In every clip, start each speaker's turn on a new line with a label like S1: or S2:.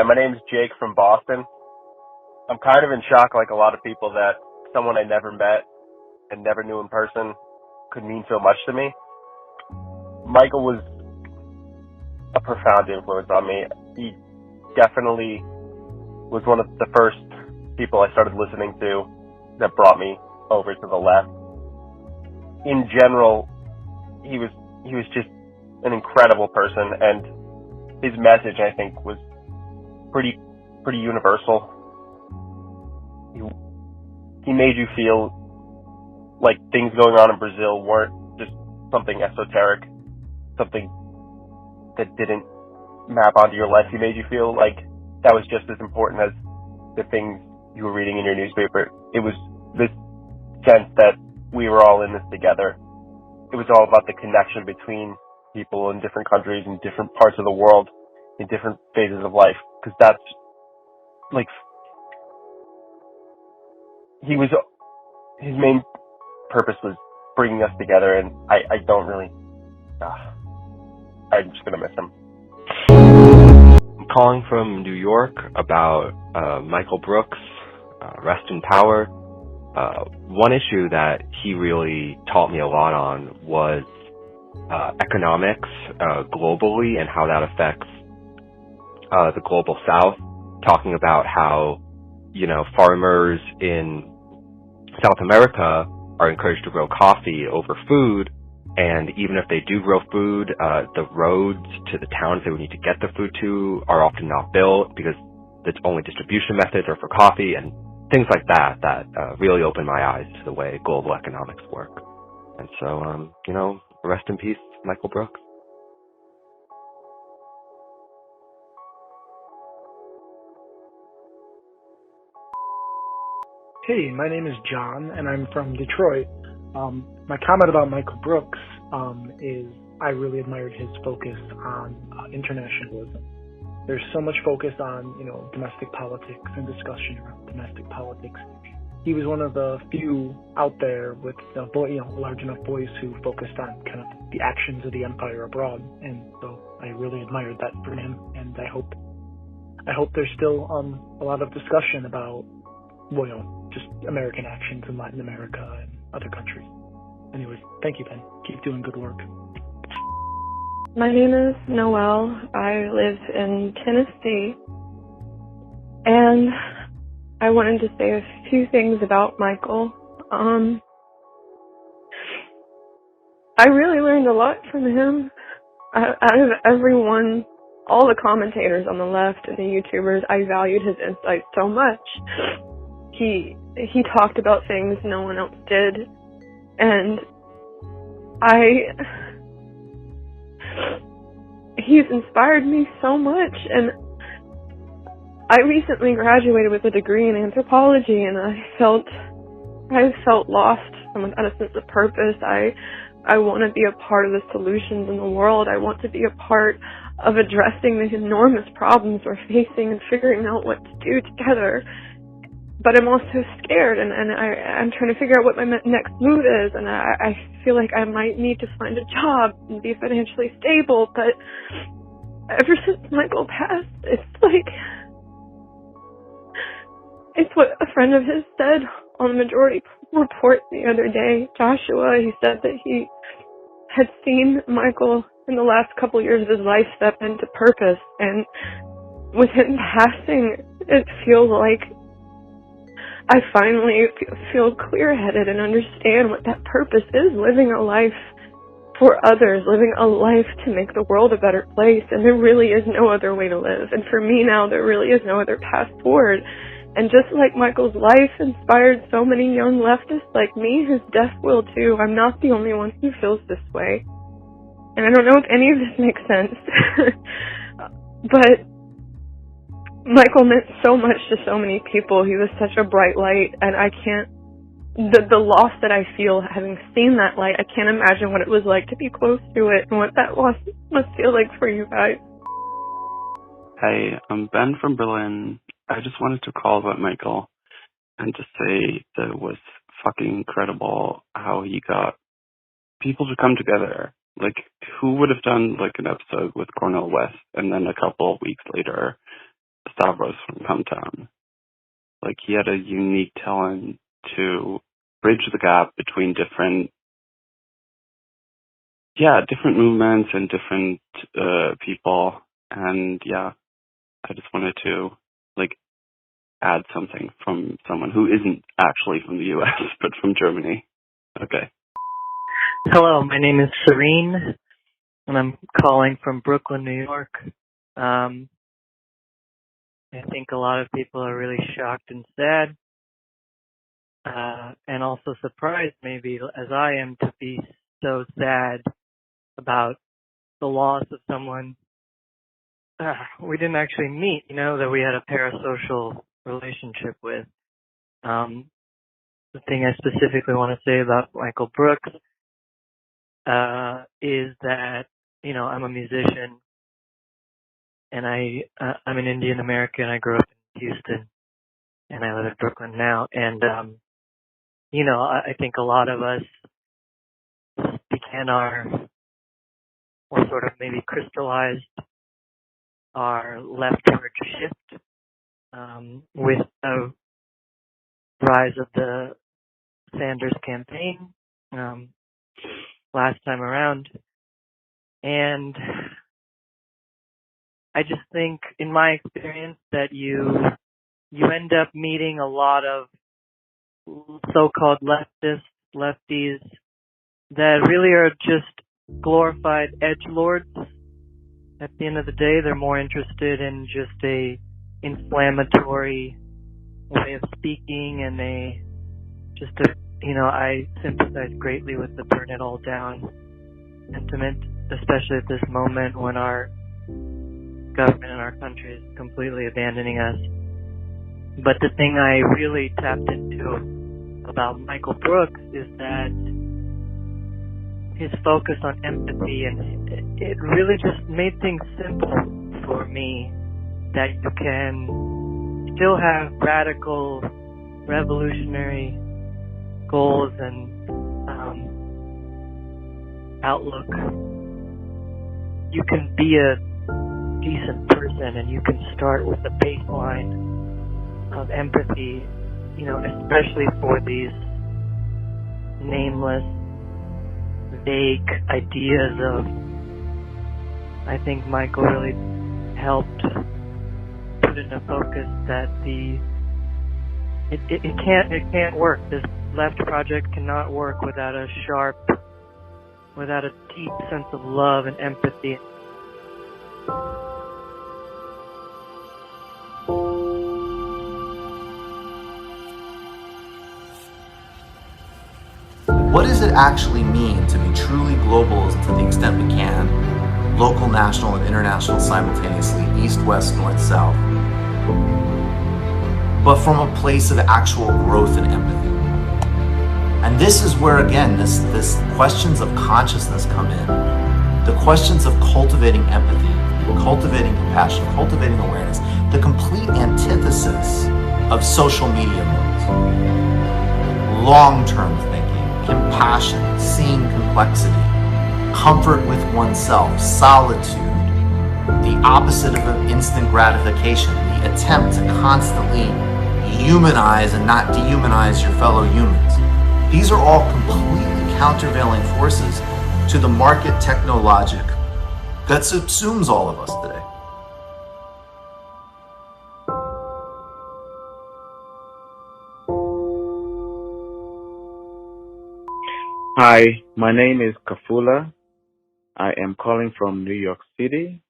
S1: Hi, my name's Jake from Boston. I'm kind of in shock, like a lot of people, that someone I never met and never knew in person could mean so much to me. Michael was a profound influence on me. He definitely was one of the first people I started listening to that brought me over to the left. In general, he was just an incredible person, and his message, I think, was pretty universal. He made you feel like things going on in Brazil weren't just something esoteric, something that didn't map onto your life. He made you feel like that was just as important as the things you were reading in your newspaper. It was this sense that we were all in this together. It was all about the connection between people in different countries, in different parts of the world, in different phases of life. Because that's, like, his main purpose was bringing us together, and I'm just going to miss him.
S2: I'm calling from New York about Michael Brooks, Rest in Power. One issue that he really taught me a lot on was economics globally and how that affects the global South, talking about how, farmers in South America are encouraged to grow coffee over food, and even if they do grow food, the roads to the towns they would need to get the food to are often not built because the only distribution methods are for coffee, and things like that really opened my eyes to the way global economics work. And so, rest in peace, Michael Brooks.
S3: Hey, my name is John, and I'm from Detroit. My comment about Michael Brooks is I really admired his focus on internationalism. There's so much focus on, domestic politics and discussion around domestic politics. He was one of the few out there with a large enough voice who focused on kind of the actions of the empire abroad, and so I really admired that from him. And I hope there's still a lot of discussion about just American actions in Latin America and other countries. Anyways, thank you, Ben. Keep doing good work.
S4: My name is Noelle. I live in Tennessee, and I wanted to say a few things about Michael. I really learned a lot from him. Out of everyone, all the commentators on the left and the YouTubers, I valued his insights so much. He talked about things no one else did, and he's inspired me so much. And I recently graduated with a degree in anthropology, and I felt lost and without a sense of purpose. I want to be a part of the solutions in the world. I want to be a part of addressing the enormous problems we're facing and figuring out what to do together. But I'm also scared, and I'm trying to figure out what my next move is, and I feel like I might need to find a job and be financially stable. But ever since Michael passed, it's what a friend of his said on the Majority Report the other day. Joshua, he said that he had seen Michael in the last couple years of his life step into purpose, and with him passing, it feels like I finally feel clear-headed and understand what that purpose is, living a life for others, living a life to make the world a better place, and there really is no other way to live. And for me now, there really is no other path forward. And just like Michael's life inspired so many young leftists like me, his death will too. I'm not the only one who feels this way. And I don't know if any of this makes sense, but Michael meant so much to so many people. He was such a bright light, and the loss that I feel having seen that light, I can't imagine what it was like to be close to it and what that loss must feel like for you guys.
S5: Hey, I'm Ben from Berlin. I just wanted to call about Michael and to say that it was fucking incredible how he got people to come together. Like, who would have done, an episode with Cornel West and then a couple of weeks later Stavros from Cometown. Like, he had a unique talent to bridge the gap between different movements and different people. And I just wanted to like add something from someone who isn't actually from the US but from Germany. Okay.
S6: Hello, my name is Serene, and I'm calling from Brooklyn, New York. I think a lot of people are really shocked and sad, and also surprised, maybe, as I am, to be so sad about the loss of someone we didn't actually meet, that we had a parasocial relationship with. The thing I specifically want to say about Michael Brooks is that, I'm a musician, and I'm an Indian American. I grew up in Houston, and I live in Brooklyn now. And, I think a lot of us began or sort of maybe crystallized our leftward shift with the rise of the Sanders campaign last time around. And I just think, in my experience, that you end up meeting a lot of so-called lefties that really are just glorified edgelords. At the end of the day, they're more interested in just a inflammatory way of speaking, and I sympathize greatly with the burn it all down sentiment, especially at this moment when our government and our country is completely abandoning us. But the thing I really tapped into about Michael Brooks is that his focus on empathy, and it really just made things simple for me, that you can still have radical, revolutionary goals and outlook. You can be a decent person, and you can start with a baseline of empathy, especially for these nameless, vague ideas of. I think Michael really helped put into focus that it can't work. This left project cannot work without a deep sense of love and empathy.
S7: What does it actually mean to be truly global to the extent we can, local, national, and international simultaneously, east, west, north, south, but from a place of actual growth and empathy? And this is where, again, this questions of consciousness come in. The questions of cultivating empathy, cultivating compassion, cultivating awareness, the complete antithesis of social media modes. Long-term thinking, compassion, seeing complexity, comfort with oneself, solitude, the opposite of instant gratification, the attempt to constantly humanize and not dehumanize your fellow humans. These are all completely countervailing forces to the market technologic that subsumes all of us today.
S8: Hi, my name is Kafula. I am calling from New York City.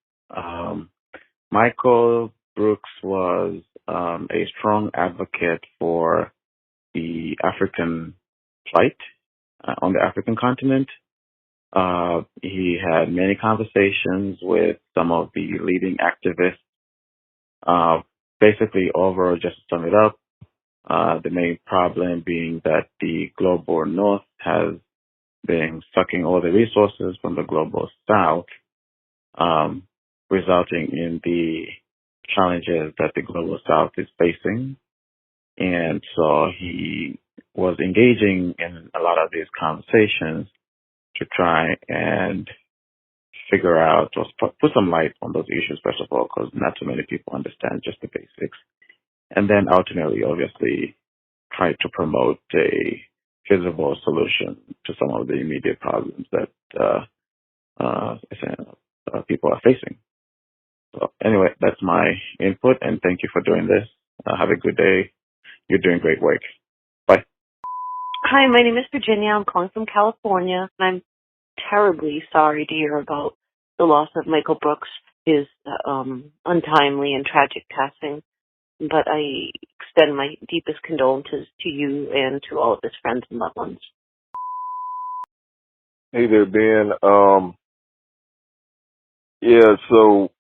S8: Michael Brooks was a strong advocate for the African plight on the African continent. He had many conversations with some of the leading activists. Basically, overall, just to sum it up, the main problem being that the global north has been sucking all the resources from the global south, resulting in the challenges that the global south is facing. And so he was engaging in a lot of these conversations to try and figure out or put some light on those issues, first of all, because not too many people understand just the basics. And then ultimately, obviously, try to promote a feasible solution to some of the immediate problems that people are facing. So anyway, that's my input, and thank you for doing this. Have a good day. You're doing great work. Bye.
S9: Hi, my name is Virginia. I'm calling from California. I'm terribly sorry to hear about the loss of Michael Brooks, his untimely and tragic passing. But I extend my deepest condolences to you and to all of his friends and loved ones.
S10: Hey there, Ben. Yeah, so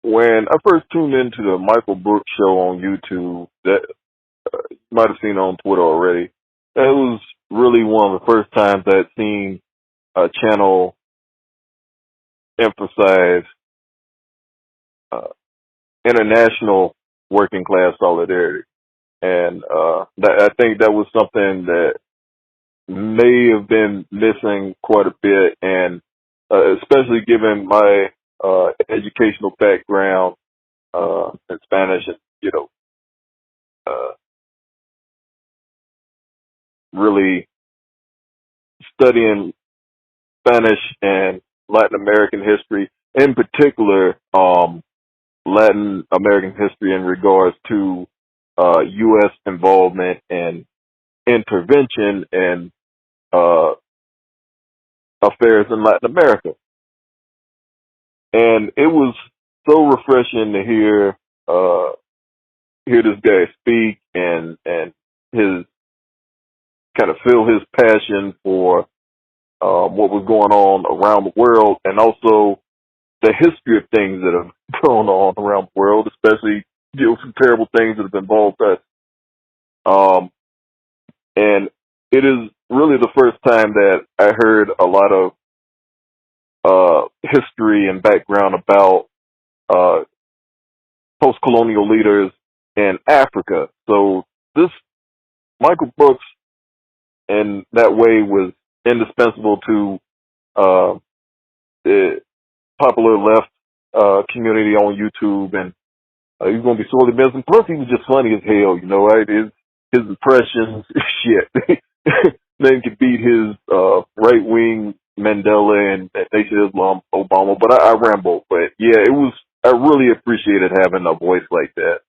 S10: when I first tuned into the Michael Brooks show on YouTube, that you might have seen on Twitter already, that was really one of the first times I'd seen a channel emphasize international working class solidarity. And I think that was something that may have been missing quite a bit, and especially given my educational background in Spanish, and really studying Spanish and Latin American history, in particular Latin American history in regards to U.S. involvement and intervention in affairs in Latin America. And it was so refreshing to hear this guy speak and his kind of feel his passion for what was going on around the world, and also the history of things that have gone on around the world, especially some terrible things that have involved us. And it is really the first time that I heard a lot of history and background about post-colonial leaders in Africa. So this Michael Brooks, in that way, was indispensable to the popular left community on YouTube, and he's going to be sorely missed. Plus, he was just funny as hell, right? His impressions, shit. Then could beat his right-wing Mandela and Nation Islam Obama, but I ramble. But yeah, I really appreciated having a voice like that.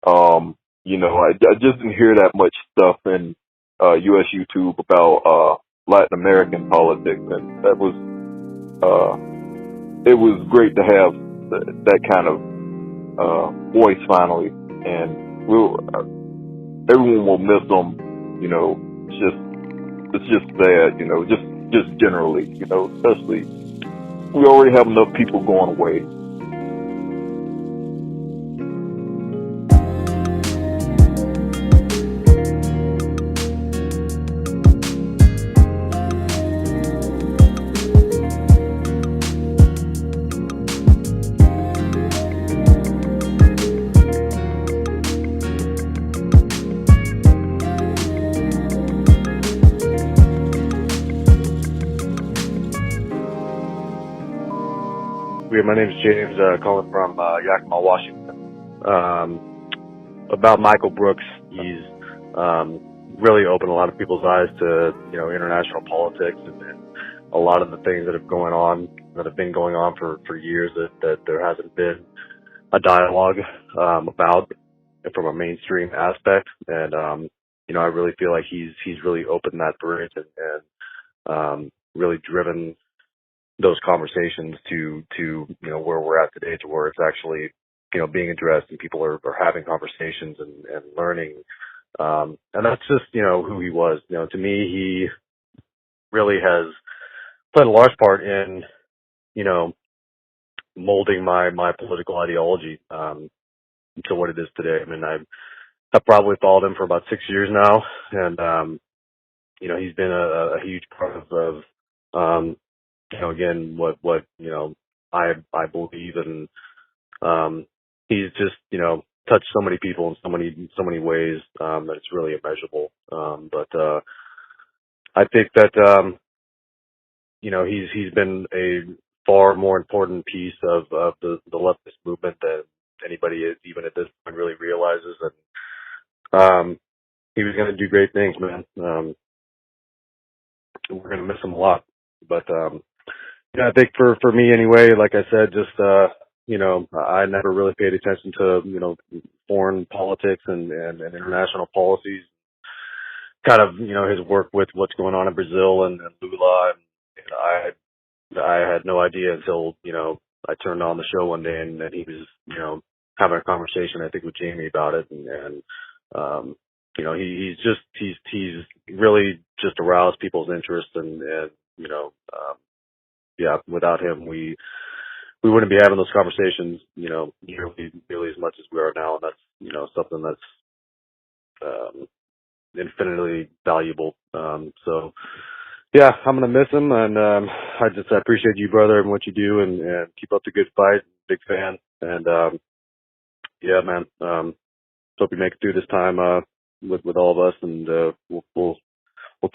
S10: I just didn't hear that much stuff in U.S. YouTube about Latin American politics, and that was it was great to have that kind of voice finally. And everyone will miss him. It's just sad. Just generally. Especially we already have enough people going away.
S11: My name is James, calling from Yakima, Washington. About Michael Brooks, he's really opened a lot of people's eyes to international politics and a lot of the things that have been going on for years that there hasn't been a dialogue about from a mainstream aspect. And I really feel like he's really opened that bridge and really driven those conversations to where we're at today, to where it's actually being addressed and people are having conversations and learning, and that's just who he was. To me, he really has played a large part in molding my political ideology to what it is today. I mean, I've probably followed him for about 6 years now, and he's been a huge part of again, what I believe, and he's just touched so many people in so many ways that it's really immeasurable. But I think that he's been a far more important piece of the leftist movement than anybody even at this point really realizes. And he was going to do great things, man. We're going to miss him a lot. But I think for me anyway, like I said, just I never really paid attention to foreign politics and international policies. Kind of his work with what's going on in Brazil and Lula, and I had no idea until I turned on the show one day and he was having a conversation, I think, with Jamie about it, and he's really just aroused people's interest, and without him we wouldn't be having those conversations nearly as much as we are now, and that's something that's infinitely valuable. So yeah, I'm gonna miss him, and I appreciate you, brother, and what you do, and keep up the good fight. Big fan, and yeah, man. Hope you make it through this time with all of us, and we'll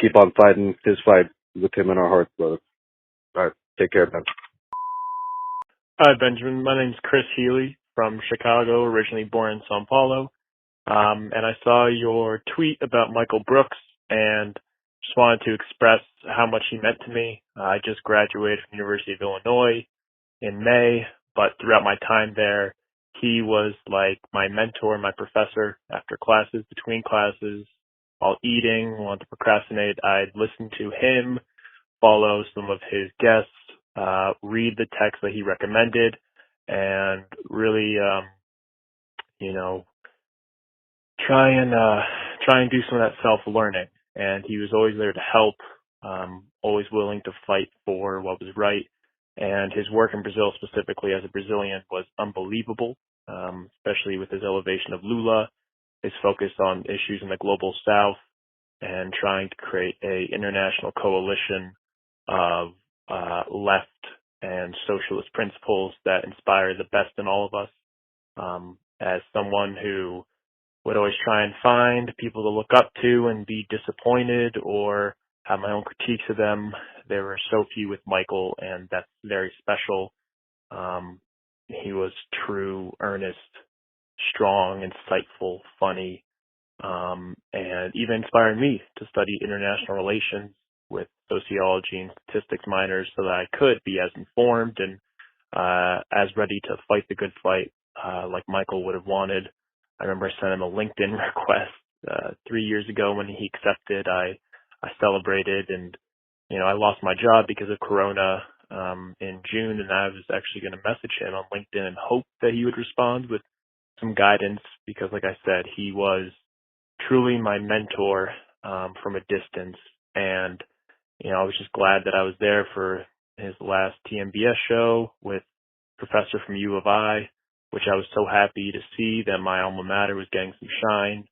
S11: keep on fighting his fight with him in our hearts, brother. All right, take care, man.
S12: Hi, Benjamin. My name's Chris Healy from Chicago, originally born in Sao Paulo. And I saw your tweet about Michael Brooks and just wanted to express how much he meant to me. I just graduated from the University of Illinois in May, but throughout my time there, he was like my mentor, my professor after classes, between classes, while eating, wanted to procrastinate. I'd listen to him, follow some of his guests, read the text that he recommended, and really, try and do some of that self-learning. And he was always there to help, always willing to fight for what was right. And his work in Brazil specifically as a Brazilian was unbelievable, especially with his elevation of Lula, his focus on issues in the global south, and trying to create a international coalition of left and socialist principles that inspire the best in all of us. As someone who would always try and find people to look up to and be disappointed or have my own critiques of them, there were so few with Michael, and that's very special. He was true, earnest, strong, insightful, funny, and even inspired me to study international relations with sociology and statistics minors so that I could be as informed and as ready to fight the good fight like Michael would have wanted. I remember I sent him a LinkedIn request 3 years ago when he accepted. I celebrated, and I lost my job because of Corona in June, and I was actually going to message him on LinkedIn and hope that he would respond with some guidance because, like I said, he was truly my mentor from a distance, and I was just glad that I was there for his last TMBS show with Professor from U of I, which I was so happy to see that my alma mater was getting some shine.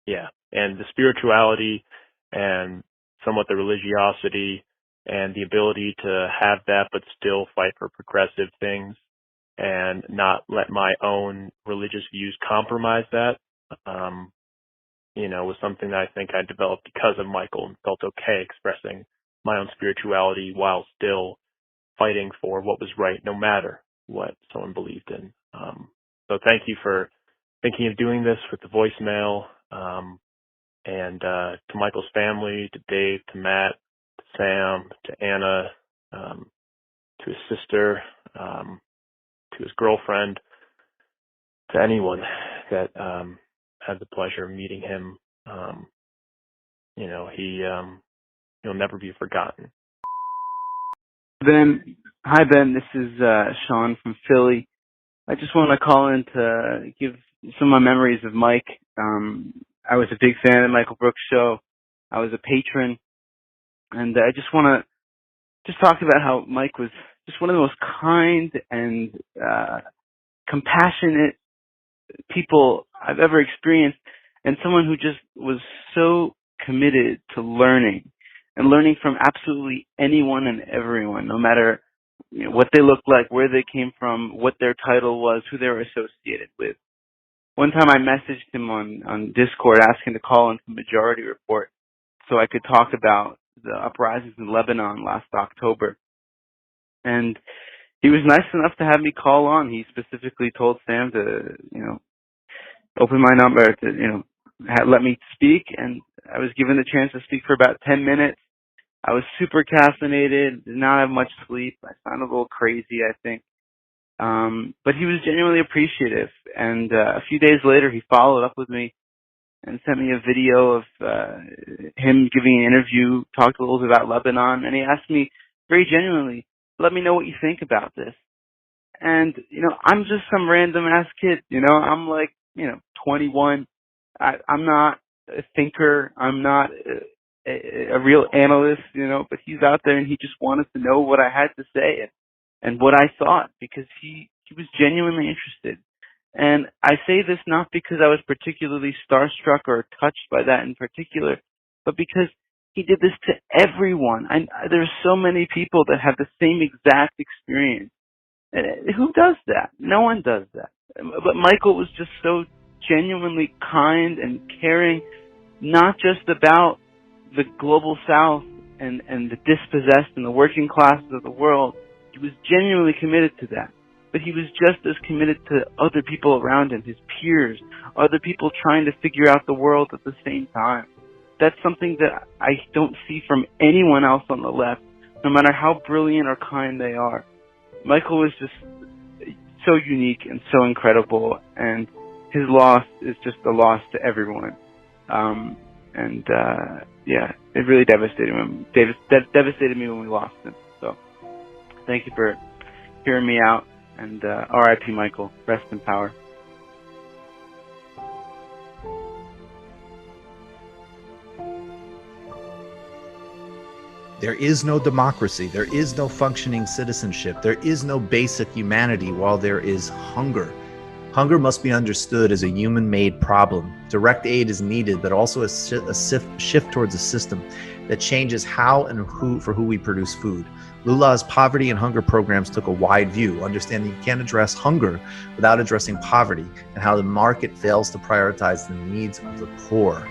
S12: Yeah, and the spirituality and somewhat the religiosity and the ability to have that but still fight for progressive things and not let my own religious views compromise that, was something that I think I developed because of Michael and felt okay expressing my own spirituality while still fighting for what was right, no matter what someone believed in. So thank you for thinking of doing this with the voicemail, and to Michael's family, to Dave, to Matt, to Sam, to Anna, to his sister, to his girlfriend, to anyone that had the pleasure of meeting him. He'll never be forgotten.
S13: Ben, hi Ben, this is Sean from Philly. I just want to call in to give some of my memories of Mike. I was a big fan of Michael Brooks' show. I was a patron, and I just want to talk about how Mike was just one of the most kind and compassionate people I've ever experienced, and someone who just was so committed to learning and learning from absolutely anyone and everyone, no matter what they looked like, where they came from, what their title was, who they were associated with. One time I messaged him on Discord asking to call into Majority Report so I could talk about the uprisings in Lebanon last October. And he was nice enough to have me call on. He specifically told Sam to, open my number to, let me speak. And I was given the chance to speak for about 10 minutes. I was super caffeinated, did not have much sleep. I sounded a little crazy, I think. But he was genuinely appreciative. And a few days later, he followed up with me and sent me a video of him giving an interview, talked a little bit about Lebanon, and he asked me very genuinely, let me know what you think about this. And, I'm just some random ass kid, I'm like, 21. I'm not a thinker. I'm not a real analyst, but he's out there and he just wanted to know what I had to say and what I thought because he was genuinely interested. And I say this not because I was particularly starstruck or touched by that in particular, but because he did this to everyone. There's so many people that have the same exact experience. And who does that? No one does that. But Michael was just so genuinely kind and caring, not just about the global South and the dispossessed and the working classes of the world. He was genuinely committed to that. But he was just as committed to other people around him, his peers, other people trying to figure out the world at the same time. That's something that I don't see from anyone else on the left, no matter how brilliant or kind they are. Michael was just so unique and so incredible, and his loss is just a loss to everyone. It really devastated me when we lost him. So, thank you for hearing me out, and R.I.P. Michael. Rest in power.
S7: There is no democracy. There is no functioning citizenship. There is no basic humanity while there is hunger. Hunger must be understood as a human-made problem. Direct aid is needed, but also a shift towards a system that changes how and for who we produce food. Lula's poverty and hunger programs took a wide view, understanding you can't address hunger without addressing poverty and how the market fails to prioritize the needs of the poor.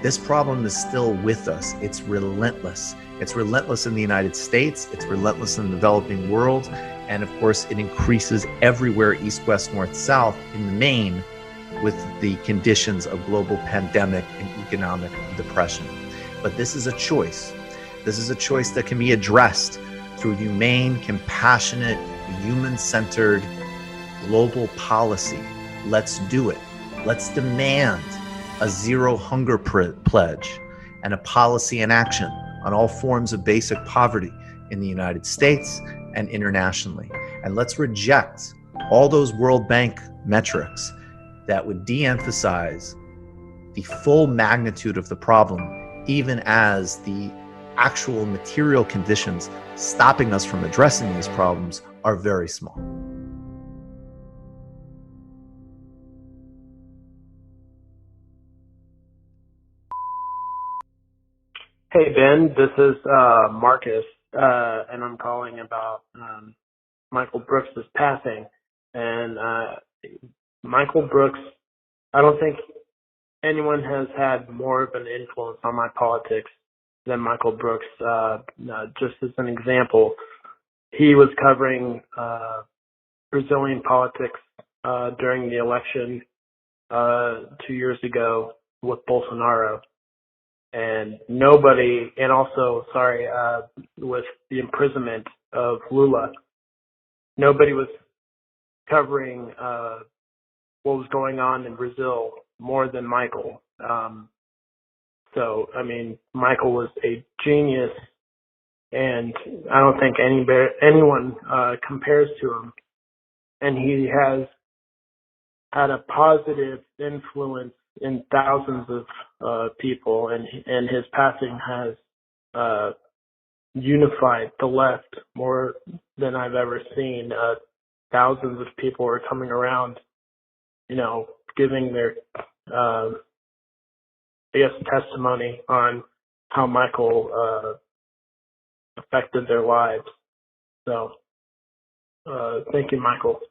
S7: This problem is still with us. It's relentless. It's relentless in the United States. It's relentless in the developing world. And of course, it increases everywhere, east, west, north, south, in the main, with the conditions of global pandemic and economic depression. But this is a choice. This is a choice that can be addressed through humane, compassionate, human-centered global policy. Let's do it. Let's demand a zero hunger pledge and a policy in action on all forms of basic poverty in the United States and internationally. And let's reject all those World Bank metrics that would de-emphasize the full magnitude of the problem, even as the actual material conditions stopping us from addressing these problems are very small.
S14: Hey, Ben, this is Marcus, and I'm calling about Michael Brooks' passing. And Michael Brooks, I don't think anyone has had more of an influence on my politics than Michael Brooks. Just as an example, he was covering Brazilian politics during the election 2 years ago with Bolsonaro. And nobody, and also, with the imprisonment of Lula, nobody was covering what was going on in Brazil more than Michael. Michael was a genius, and I don't think anyone compares to him. And he has had a positive influence in thousands of people, and his passing has unified the left more than I've ever seen. Thousands of people are coming around, giving their, testimony on how Michael affected their lives. So, thank you, Michael.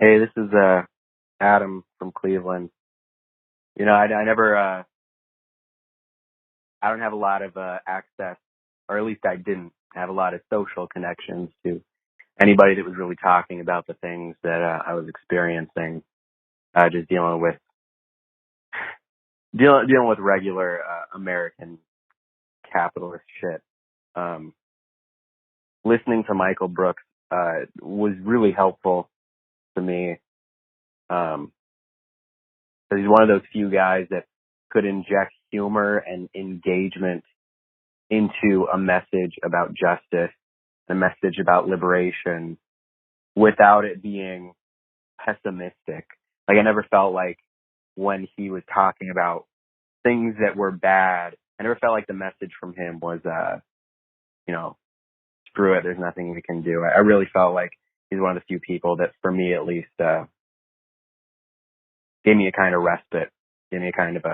S15: Hey, this is Adam from Cleveland. I never I don't have a lot of access, or at least I didn't have a lot of social connections to anybody that was really talking about the things that I was experiencing. Just dealing with regular American capitalist shit. Listening to Michael Brooks was really helpful to me. He's one of those few guys that could inject humor and engagement into a message about justice, a message about liberation, without it being pessimistic. Like, I never felt like when he was talking about things that were bad, I never felt like the message from him was, screw it, there's nothing we can do. I really felt like he's one of the few people that, for me at least, gave me a kind of respite, gave me a kind of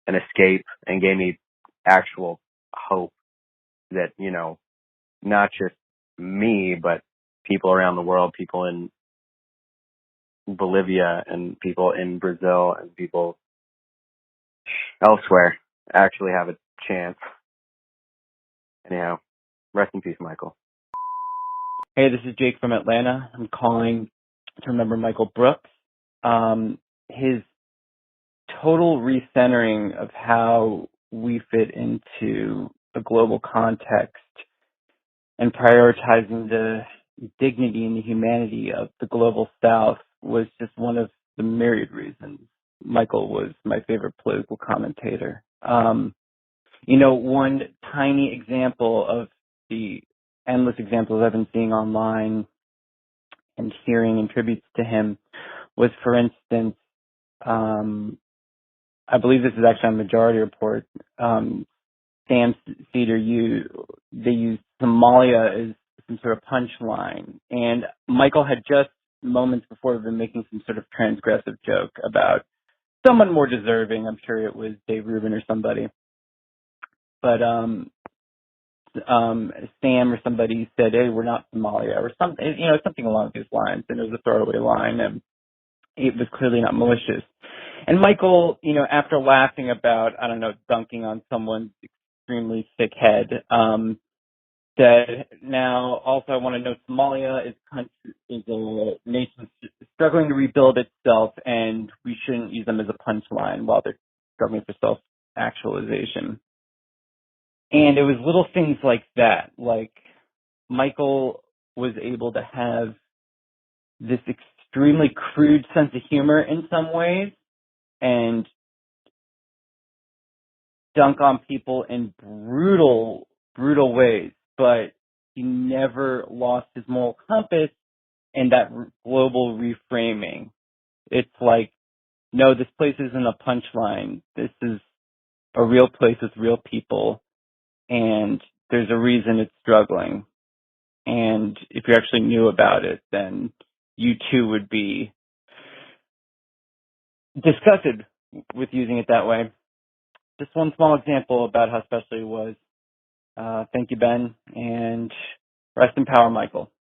S15: an escape, and gave me actual hope that, not just me, but people around the world, people in Bolivia and people in Brazil and people elsewhere actually have a chance. Anyhow, rest in peace, Michael.
S16: Hey, this is Jake from Atlanta. I'm calling to remember Michael Brooks. His total recentering of how we fit into a global context and prioritizing the dignity and the humanity of the global South was just one of the myriad reasons Michael was my favorite political commentator. One tiny example of the endless examples I've been seeing online and hearing in tributes to him was, for instance, I believe this is actually on Majority Report, Sam Cedar, they used Somalia as some sort of punchline. And Michael had just moments before been making some sort of transgressive joke about someone more deserving. I'm sure it was Dave Rubin or somebody. But Sam or somebody said, "Hey, we're not Somalia," or something, something along these lines. And it was a throwaway line, and it was clearly not malicious. And Michael, after laughing about, dunking on someone's extremely thick head, said, "Now, also I want to note Somalia is a nation struggling to rebuild itself, and we shouldn't use them as a punchline while they're struggling for self-actualization." And it was little things like that. Like, Michael was able to have this extremely crude sense of humor in some ways and dunk on people in brutal ways, but he never lost his moral compass and that global reframing. It's like, no, this place isn't a punchline. This is a real place with real people, and there's a reason it's struggling. And if you actually knew about it, then you too would be disgusted with using it that way. Just one small example about how special he was. Thank you, Ben, and rest in power, Michael.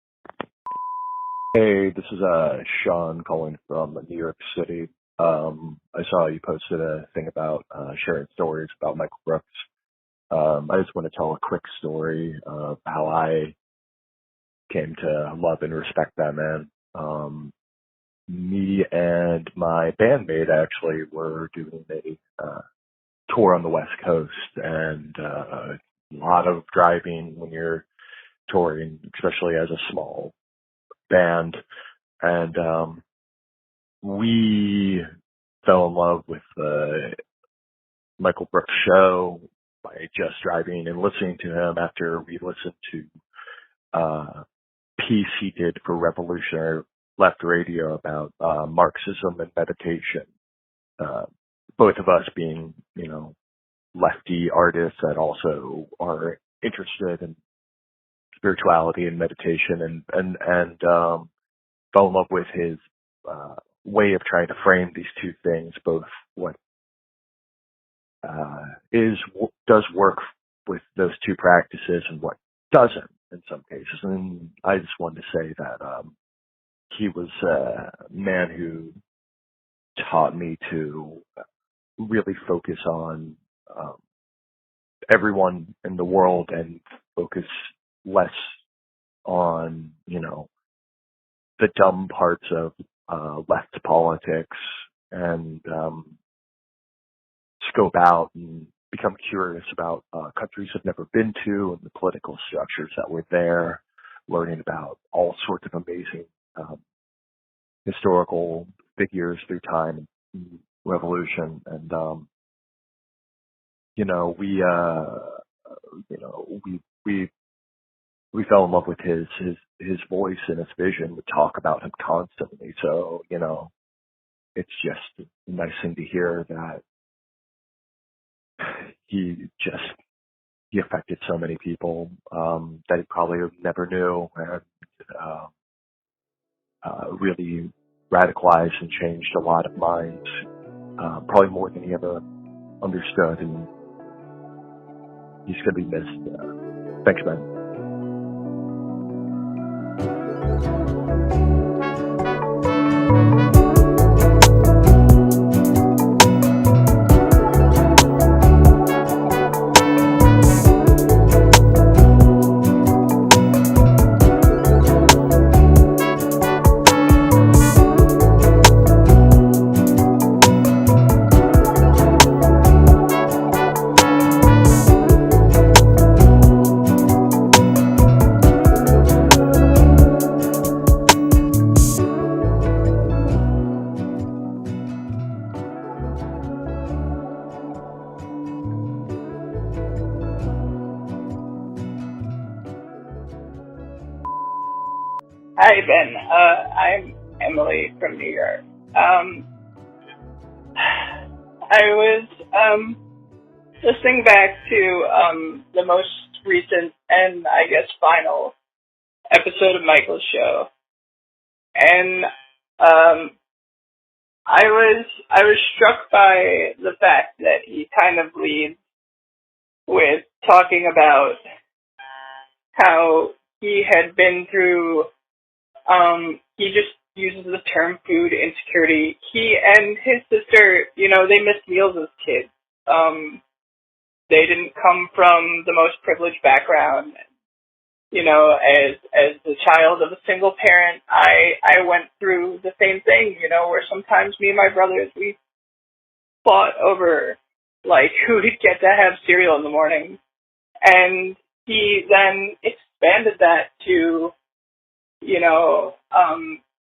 S17: Hey, this is Sean calling from New York City. I saw you posted a thing about sharing stories about Michael Brooks. I just want to tell a quick story of how I came to love and respect that man. Me and my bandmate actually were doing a tour on the West Coast, and a lot of driving when you're touring, especially as a small band. And we fell in love with the Michael Brooks show by just driving and listening to him after we listened to piece he did for Revolutionary Left Radio about Marxism and meditation. Both of us being, lefty artists that also are interested in spirituality and meditation, and fell in love with his way of trying to frame these two things, both what does work with those two practices and what doesn't in some cases. And I just wanted to say that he was a man who taught me to really focus on everyone in the world and focus less on, the dumb parts of left politics and scope out and become curious about countries I've never been to and the political structures that were there, learning about all sorts of amazing historical figures through time and revolution. And, we fell in love with his voice and his vision. We talk about him constantly. So, it's just a nice thing to hear that he affected so many people, that he probably never knew, and, really radicalized and changed a lot of minds, probably more than he ever understood. And he's going to be missed. Thanks, man.
S18: Hi, Ben. I'm Emily from New York. I was listening back to the most recent and I guess final episode of Michael's show, and I was struck by the fact that he kind of leads with talking about how he had been through. He just uses the term food insecurity. He and his sister, they missed meals as kids. They didn't come from the most privileged background. As the child of a single parent, I went through the same thing, where sometimes me and my brothers, we fought over, who would get to have cereal in the morning. And he then expanded that to,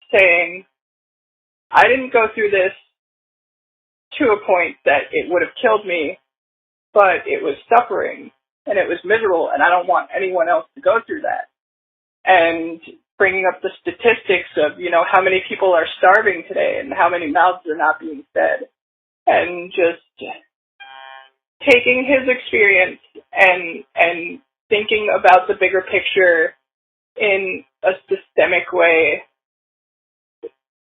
S18: saying, I didn't go through this to a point that it would have killed me, but it was suffering and it was miserable, and I don't want anyone else to go through that. And bringing up the statistics of, how many people are starving today and how many mouths are not being fed, and just taking his experience and thinking about the bigger picture in a systemic way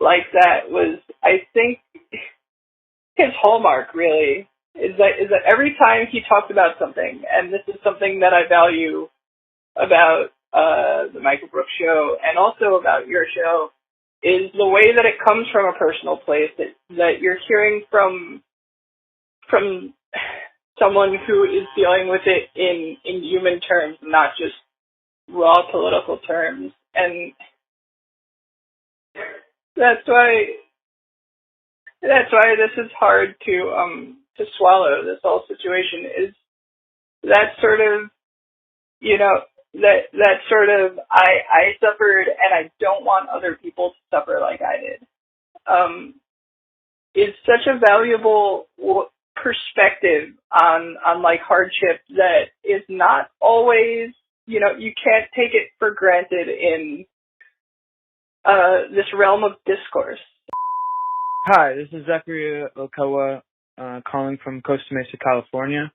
S18: like that was, I think, his hallmark really is that every time he talked about something, and this is something that I value about the Michael Brooks show and also about your show, is the way that it comes from a personal place, that you're hearing from someone who is dealing with it in human terms, not just raw political terms. And that's why this is hard to swallow. This whole situation is that sort of, that sort of, I suffered and I don't want other people to suffer like I did. Is such a valuable perspective on hardship that is not always, you can't take it for granted in this realm of discourse.
S19: Hi, this is Zachary Okawa, calling from Costa Mesa, California.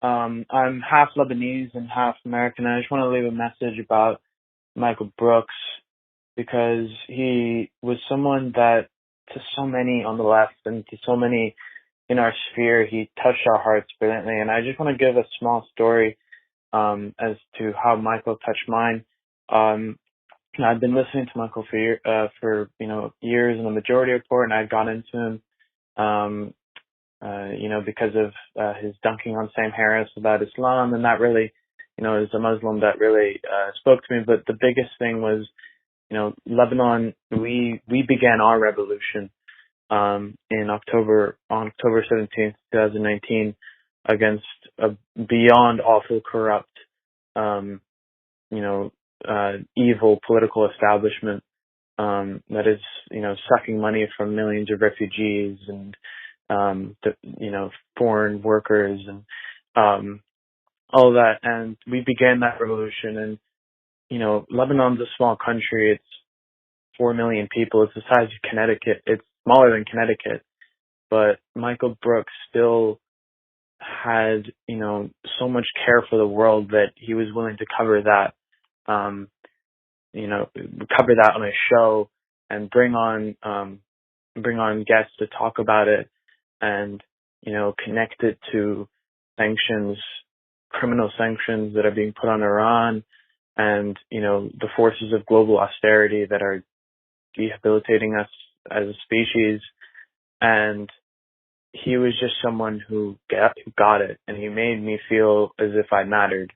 S19: I'm half Lebanese and half American. I just want to leave a message about Michael Brooks, because he was someone that, to so many on the left and to so many in our sphere, he touched our hearts brilliantly. And I just want to give a small story as to how Michael touched mine. I've been listening to Michael for years in the Majority Report, and I've gone into him because of his dunking on Sam Harris about Islam, and that really, as a Muslim, that really spoke to me. But the biggest thing was, Lebanon. We began our revolution on October 17th, 2019, against a beyond awful, corrupt, evil political establishment that is, sucking money from millions of refugees and foreign workers and all that. And we began that revolution. And Lebanon's a small country. It's 4 million people. It's the size of Connecticut. It's smaller than Connecticut. But Michael Brooks still had, so much care for the world that he was willing to cover that, cover that on a show and bring on guests to talk about it and, connect it to sanctions, criminal sanctions that are being put on Iran and, the forces of global austerity that are debilitating us as a species. And he was just someone who got it, and he made me feel as if I mattered.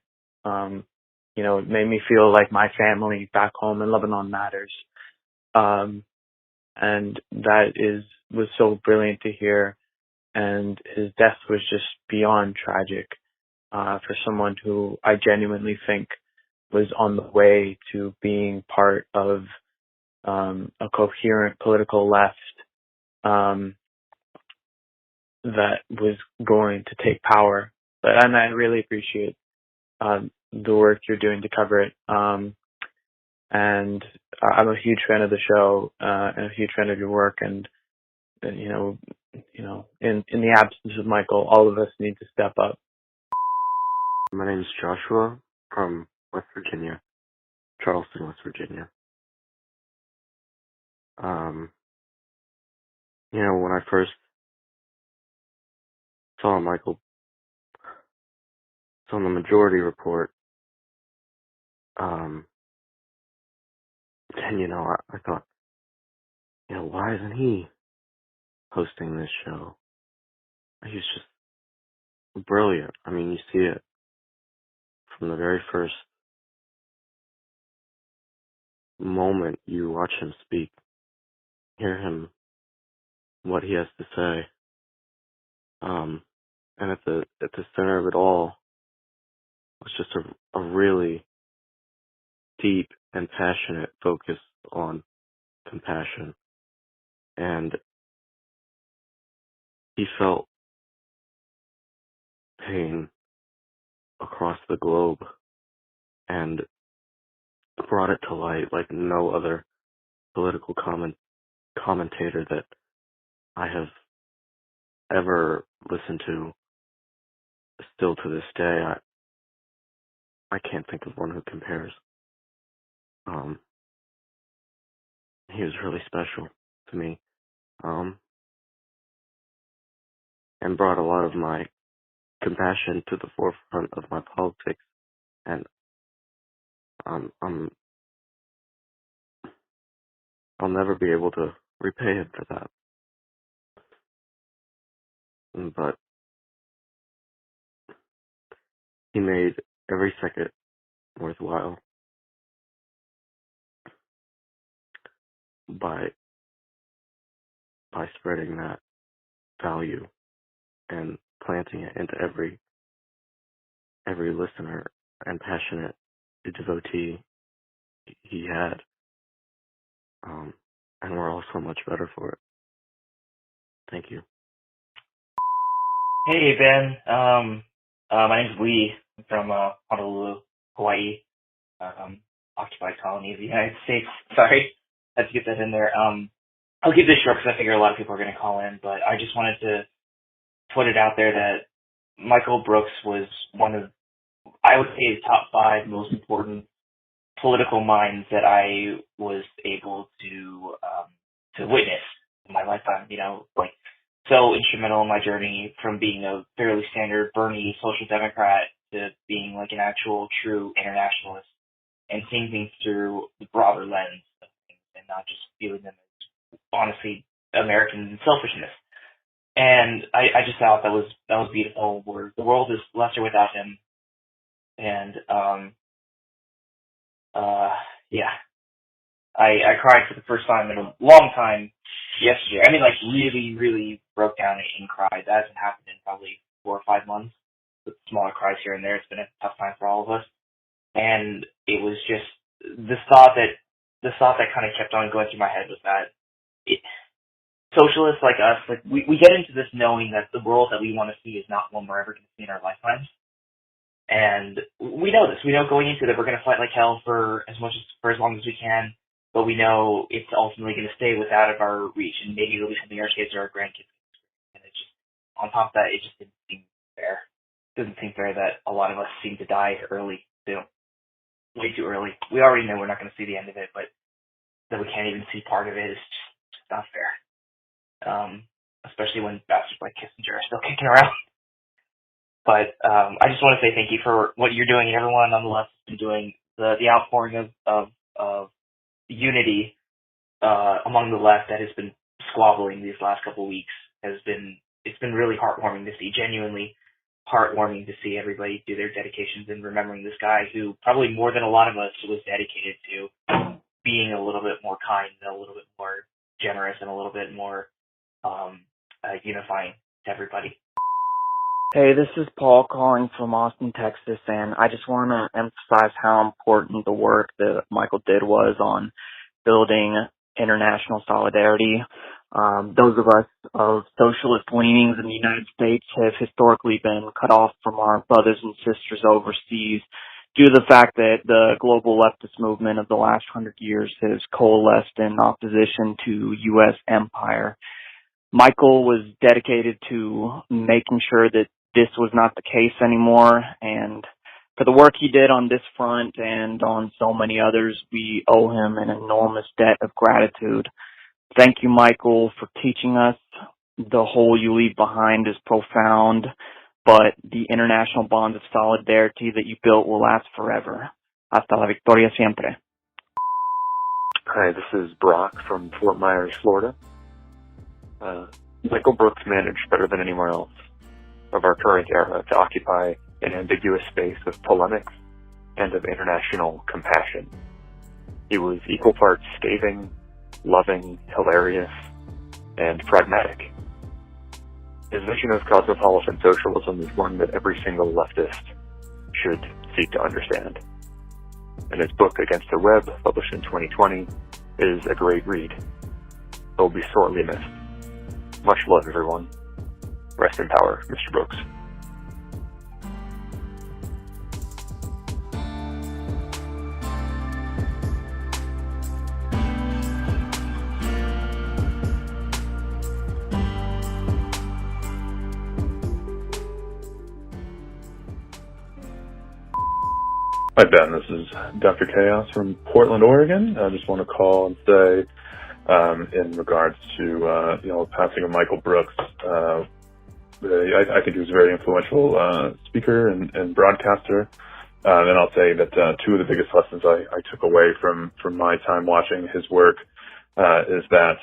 S19: It made me feel like my family back home in Lebanon matters. And that was so brilliant to hear. And his death was just beyond tragic, for someone who I genuinely think was on the way to being part of, a coherent political left, that was going to take power. And I really appreciate the work you're doing to cover it. And I'm a huge fan of the show and a huge fan of your work. And in the absence of Michael, all of us need to step up.
S2: My name is Joshua from West Virginia, Charleston, West Virginia. When I first saw Michael on the Majority Report, and I thought, why isn't he hosting this show? He's just brilliant. I mean, you see it from the very first moment you watch him speak, hear him, what he has to say. And at the center of it all was just a really deep and passionate focus on compassion. And he felt pain across the globe and brought it to light like no other political commentator that I have ever listened to. Still to this day, I can't think of one who compares. He was really special to me, and brought a lot of my compassion to the forefront of my politics, and I'll never be able to repay him for that. But he made every second worthwhile by spreading that value and planting it into every listener and passionate devotee he had. And we're all so much better for it. Thank you.
S20: Hey, Ben. My name's Lee. I'm from Honolulu, Hawaii, occupied colony of the United States. Sorry, I had to get that in there. I'll keep this short because I figure a lot of people are going to call in, but I just wanted to put it out there that Michael Brooks was one of, I would say, the top 5 most important political minds that I was able to witness in my lifetime. So instrumental in my journey from being a fairly standard Bernie social democrat to being like an actual true internationalist and seeing things through the broader lens of things and not just viewing them as honestly American selfishness. And I just thought that was beautiful. Where the world is lesser without him, and yeah, I cried for the first time in a long time yesterday. I mean, like really, really broke down and cried. That hasn't happened in probably 4 or 5 months. With smaller cries here and there, it's been a tough time for all of us. And it was just the thought that kind of kept on going through my head was that socialists like us, like we get into this knowing that the world that we want to see is not one we're ever going to see in our lifetimes. And we know this. We know going into it we're going to fight like hell for as long as we can, but we know it's ultimately going to stay out of our reach, and maybe it'll be something our kids or our grandkids. And it just, on top of that, it just didn't seem fair. It doesn't seem fair that a lot of us seem to die early too. Way too early. We already know we're not going to see the end of it, but that we can't even see part of it is just not fair. Especially when bastards like Kissinger are still kicking around. But I just want to say thank you for what you're doing, and everyone on the left has been doing. The outpouring of unity among the left that has been squabbling these last couple of weeks it's been really heartwarming to see. Genuinely heartwarming to see everybody do their dedications and remembering this guy who probably more than a lot of us was dedicated to being a little bit more kind and a little bit more generous and a little bit more unifying to everybody.
S21: Hey, this is Paul calling from Austin, Texas, and I just want to emphasize how important the work that Michael did was on building international solidarity. Those of us of socialist leanings in the United States have historically been cut off from our brothers and sisters overseas due to the fact that the global leftist movement of the last 100 years has coalesced in opposition to U.S. empire. Michael was dedicated to making sure that this was not the case anymore, and for the work he did on this front and on so many others, we owe him an enormous debt of gratitude. Thank you, Michael, for teaching us. The hole you leave behind is profound, but the international bonds of solidarity that you built will last forever. Hasta la victoria siempre.
S17: Hi, this is Brock from Fort Myers, Florida. Michael Brooks managed better than anyone else of our current era to occupy an ambiguous space of polemics and of international compassion. He was equal parts scathing, loving, hilarious, and pragmatic. His vision of cosmopolitan socialism is one that every single leftist should seek to understand. And his book, Against the Web, published in 2020, is a great read. He'll be sorely missed. Much love, everyone. Rest in power, Mr. Brooks.
S22: Hi, Ben. This is Dr. Chaos from Portland, Oregon. I just want to call and say, in regards to, the passing of Michael Brooks, I think he was a very influential speaker and broadcaster. And I'll say that two of the biggest lessons I took away from my time watching his work is that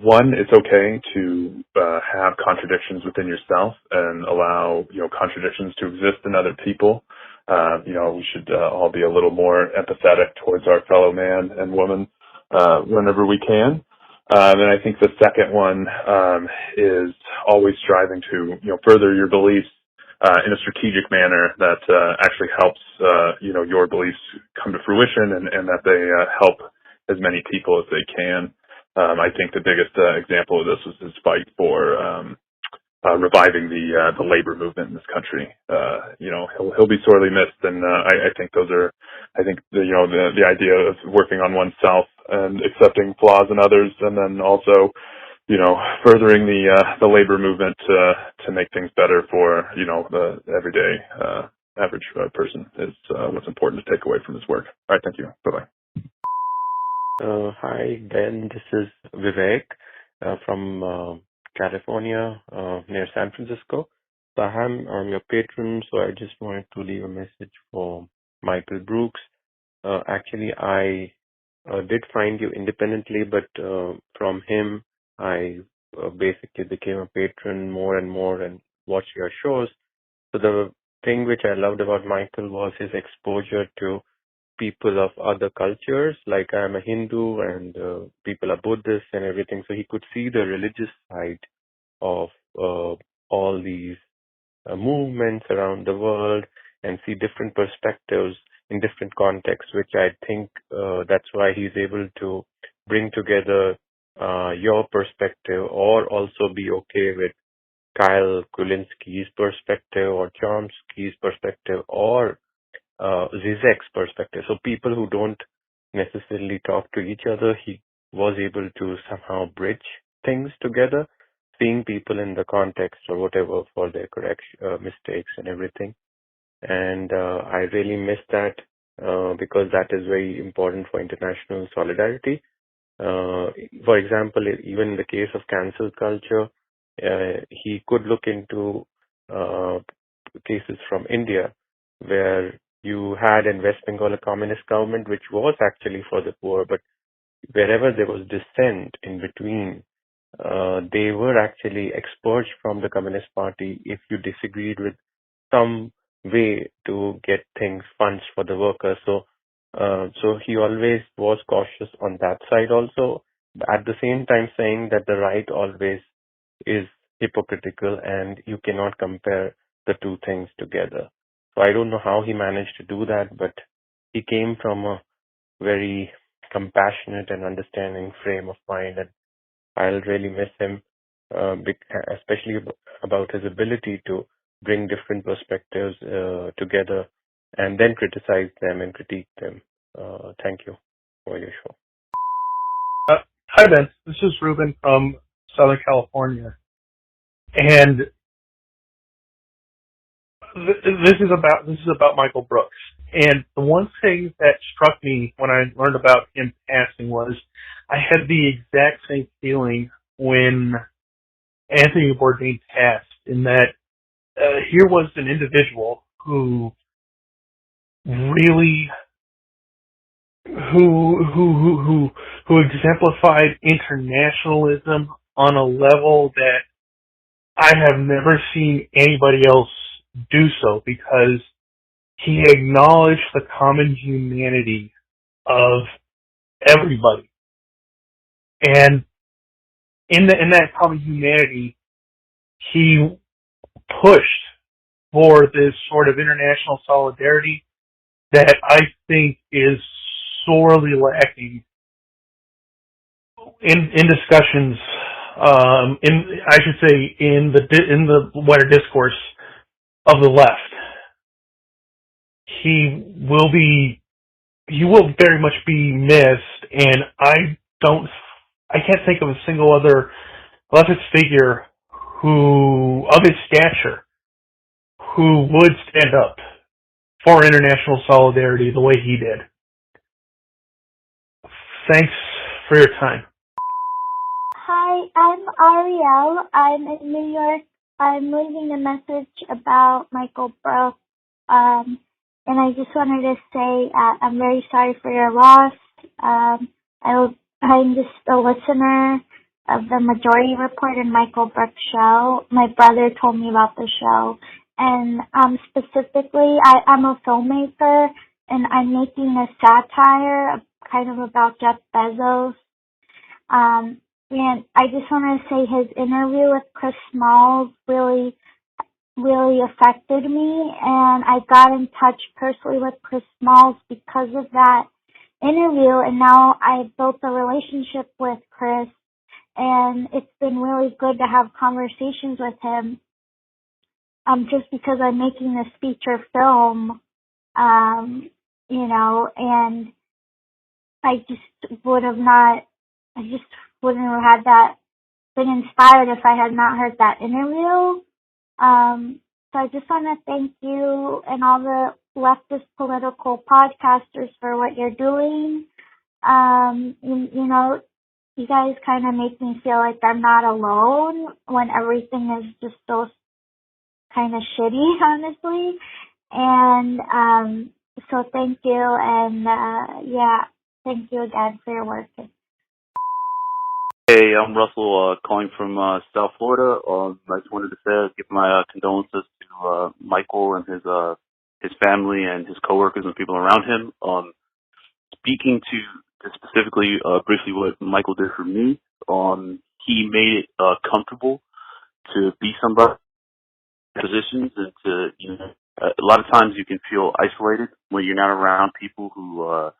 S22: one, it's okay to have contradictions within yourself and allow contradictions to exist in other people. We should all be a little more empathetic towards our fellow man and woman whenever we can. And I think the second one is always striving to further your beliefs in a strategic manner that actually helps your beliefs come to fruition and that they help as many people as they can. I think the biggest example of this was his fight for reviving the labor movement in this country. He'll be sorely missed, and I think the idea of working on oneself and accepting flaws in others, and then also furthering the labor movement to make things better for the everyday average person is what's important to take away from his work. All right, thank you. Bye bye.
S23: Hi, Ben. This is Vivek from California, near San Francisco. So I'm your patron, so I just wanted to leave a message for Michael Brooks. Actually, I did find you independently, but from him, I basically became a patron more and more and watched your shows. So the thing which I loved about Michael was his exposure to people of other cultures. Like I'm a Hindu and people are Buddhists and everything. So he could see the religious side of all these movements around the world and see different perspectives in different contexts, which I think that's why he's able to bring together your perspective or also be okay with Kyle Kulinski's perspective or Chomsky's perspective or Zizek's perspective. So people who don't necessarily talk to each other, he was able to somehow bridge things together, seeing people in the context or whatever for their mistakes and everything. And I really miss that because that is very important for international solidarity. For example, even in the case of cancel culture, he could look into cases from India where you had in West Bengal a communist government which was actually for the poor, but wherever there was dissent in between, they were actually expurged from the Communist Party if you disagreed with some way to get things, funds for the workers. So he always was cautious on that side also, at the same time saying that the right always is hypocritical and you cannot compare the two things together. So I don't know how he managed to do that, but he came from a very compassionate and understanding frame of mind, and I'll really miss him, especially about his ability to bring different perspectives together and then criticize them and critique them. Thank you for your show.
S1: Hi, Ben. This is Ruben from Southern California. And this is about Michael Brooks. And the one thing that struck me when I learned about him passing was I had the exact same feeling when Anthony Bourdain passed, in that here was an individual who really who exemplified internationalism on a level that I have never seen anybody else do so, because he acknowledged the common humanity of everybody. And in that common humanity, he pushed for this sort of international solidarity that I think is sorely lacking in discussions, in the wider discourse of the left. He will very much be missed, and I can't think of a single other leftist figure of his stature who would stand up for international solidarity the way he did. Thanks for your time.
S3: Hi, I'm Ariel. I'm in New York. I'm leaving a message about Michael Brooks. And I just wanted to say I'm very sorry for your loss. I'm just a listener of the Majority Report and Michael Brooks show. My brother told me about the show. And specifically, I'm a filmmaker, and I'm making a satire kind of about Jeff Bezos. And I just want to say his interview with Chris Smalls really affected me, and I got in touch personally with Chris Smalls because of that interview, and now I've built a relationship with Chris, and it's been really good to have conversations with him, just because I'm making this feature film, and I just wouldn't have had that, been inspired if I had not heard that interview. So I just want to thank you and all the leftist political podcasters for what you're doing. You guys kind of make me feel like I'm not alone when everything is just so kind of shitty, honestly. And so thank you, and thank you again for your work.
S4: Hey, I'm Russell, calling from South Florida. I just wanted to say, give my condolences to Michael and his family and his coworkers and people around him. Speaking to specifically, briefly, what Michael did for me, he made it comfortable to be somebody in positions and to, a lot of times you can feel isolated when you're not around people who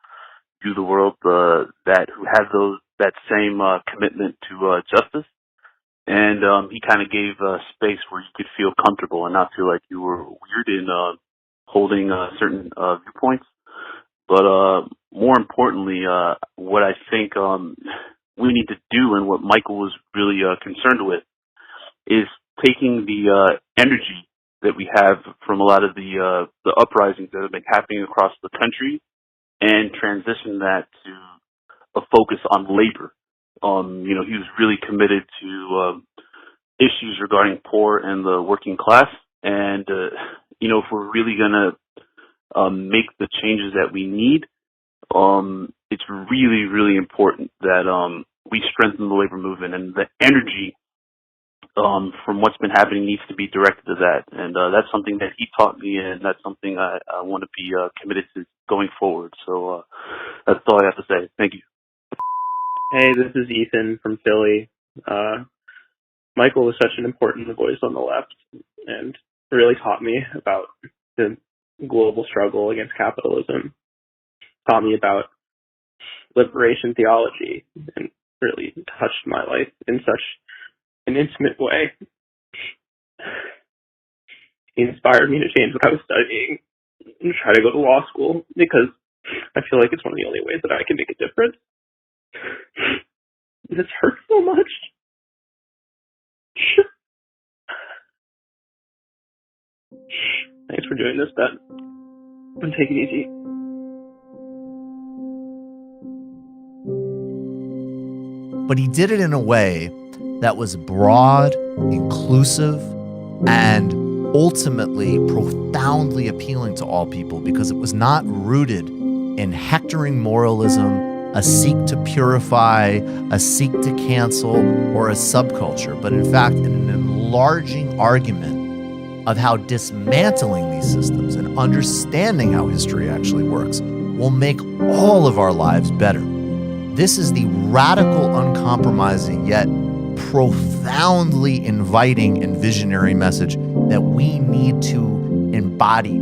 S4: view the world who have that same commitment to justice. And he kind of gave space where you could feel comfortable and not feel like you were weird in holding certain viewpoints. But more importantly, what I think we need to do, and what Michael was really concerned with, is taking the energy that we have from a lot of the uprisings that have been happening across the country and transition that to a focus on labor. He was really committed to issues regarding poor and the working class. And, if we're really going to make the changes that we need, it's really, really important that we strengthen the labor movement, and the energy from what's been happening needs to be directed to that. And that's something that he taught me, and that's something I want to be committed to going forward. So that's all I have to say. Thank you.
S5: Hey, this is Ethan from Philly. Michael was such an important voice on the left and really taught me about the global struggle against capitalism, taught me about liberation theology, and really touched my life in such an intimate way. He inspired me to change what I was studying and try to go to law school, because I feel like it's one of the only ways that I can make a difference. This hurts so much. Thanks for doing this, Ben. And take it easy.
S7: But he did it in a way that was broad, inclusive, and ultimately profoundly appealing to all people, because it was not rooted in hectoring moralism, a seek to purify, a seek to cancel, or a subculture, but in fact in an enlarging argument of how dismantling these systems and understanding how history actually works will make all of our lives better. This is the radical, uncompromising, yet profoundly inviting and visionary message that we need to embody